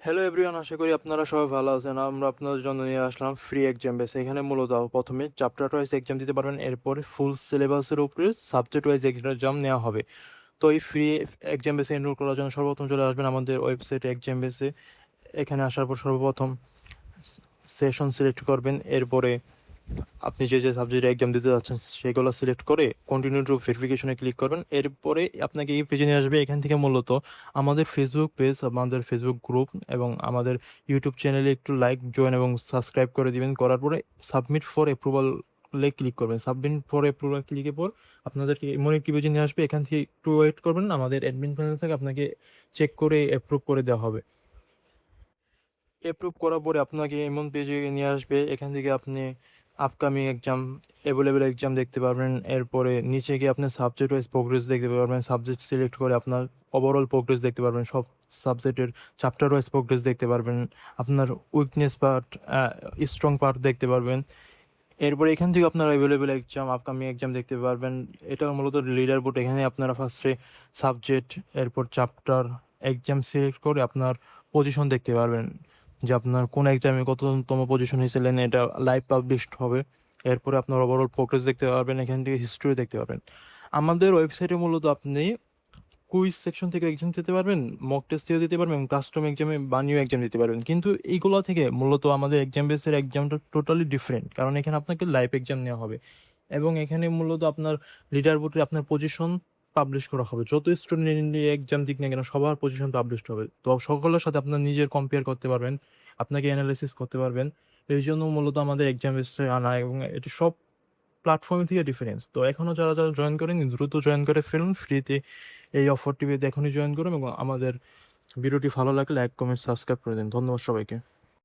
Hello everyone, আশা করি আপনারা সবাই ভালো আছেন। আমরা আপনাদের জন্য নিয়ে আসলাম ফ্রি এক্সাম বেস। এখানে মূলত প্রথমে চ্যাপ্টার ওয়াইজ এক্সাম দিতে পারবেন, এরপরে ফুল সিলেবাসের উপরে সাবজেক্ট ওয়াইজ এক্সাম নেওয়া হবে। তো এই ফ্রি এক্সাম বেসে এনরোল করার জন্য সর্বপ্রথম চলে আসবেন আমাদের ওয়েবসাইটে এক্সাম বেসে। এখানে আসার পর সর্বপ্রথম সেশন সিলেক্ট করবেন, এরপরে আপনি যে যে সাবজেক্টে এক্সাম দিতে যাচ্ছেন সেগুলো সিলেক্ট করে কন্টিনিউ টু ভেরিফিকেশনে ক্লিক করবেন। এরপরে আপনাকে এই পেজে নিয়ে আসবে। এখান থেকে মূলত আমাদের ফেসবুক পেজ, আমাদের ফেসবুক গ্রুপ এবং আমাদের ইউটিউব চ্যানেলে একটু লাইক, জয়েন এবং সাবস্ক্রাইব করে দিবেন। করার পরে সাবমিট ফর অ্যাপ্রুভাল ক্লিক করবেন। সাবমিট ফর অ্যাপ্রুভাল ক্লিকের পর আপনাদেরকে এমন একটি পেজে নিয়ে আসবে। এখান থেকে একটু ওয়েট করবেন, আমাদের অ্যাডমিন প্যানেল থেকে আপনাকে চেক করে অ্যাপ্রুভ করে দেওয়া হবে। অ্যাপ্রুভ করার পরে আপনাকে এমন পেজে নিয়ে আসবে। এখান থেকে আপনি আপকামিং এক্সাম, অ্যাভেলেবেল এক্সাম দেখতে পারবেন। এরপরে নিচে গিয়ে আপনি সাবজেক্ট ওয়াইজ প্রোগ্রেস দেখতে পারবেন। সাবজেক্ট সিলেক্ট করে আপনার ওভারঅল প্রোগ্রেস দেখতে পারবেন। সব সাবজেক্টের চ্যাপ্টার ওয়াইজ প্রোগ্রেস দেখতে পারবেন। আপনার উইকনেস পার্ট, স্ট্রং পার্ট দেখতে পারবেন। এরপরে এখান থেকে আপনারা অ্যাভেলেবেল এক্সাম, আপকামিং এক্সাম দেখতে পারবেন। এটা মূলত লিডার বোর্ড। এখানে আপনারা ফার্স্টে সাবজেক্ট, এরপর চ্যাপ্টার, এক্সাম সিলেক্ট করে আপনার পজিশন দেখতে পারবেন, যে আপনার কোন এক্সামে কততম পজিশন হয়েছিলেন। এটা লাইভ পাবলিশড হবে। এরপরে আপনার ওভারঅল প্রোগ্রেস দেখতে পারবেন। এখান থেকে হিস্ট্রি দেখতে পারবেন। আমাদের ওয়েবসাইটে মূলত আপনি কুইজ সেকশন থেকে এক্সাম দিতে পারবেন, মক টেস্টেও দিতে পারবেন, কাস্টম এক্সামে বানিয়েও এক্সাম দিতে পারবেন। কিন্তু এইগুলো থেকে মূলত আমাদের এক্সাম বেসের এক্সামটা টোটালি ডিফারেন্ট, কারণ এখানে আপনাকে লাইভ এক্সাম নেওয়া হবে এবং এখানে মূলত আপনার লিডার বোর্ডে আপনার পজিশন পাবলিশ করা হবে। যত স্টুডেন্ট এক্সাম দিক না কেন সবার পজিশন পাবলিশ হবে। তো সকলের সাথে আপনার নিজের কম্পেয়ার করতে পারবেন, আপনাকে অ্যানালাইসিস করতে পারবেন। এই জন্য মূলত আমাদের এক্সাম বেসে আনা, এবং এটি সব প্ল্যাটফর্ম থেকে ডিফারেন্স। তো এখনও যারা যারা জয়েন করেনি দ্রুত জয়েন করে ফেলুন ফ্রিতে। এই অফারটি পেতে এখনই জয়েন করুন এবং আমাদের ভিডিওটি ভালো লাগলে লাইক, কমেন্ট, সাবস্ক্রাইব করে দিন। ধন্যবাদ সবাইকে।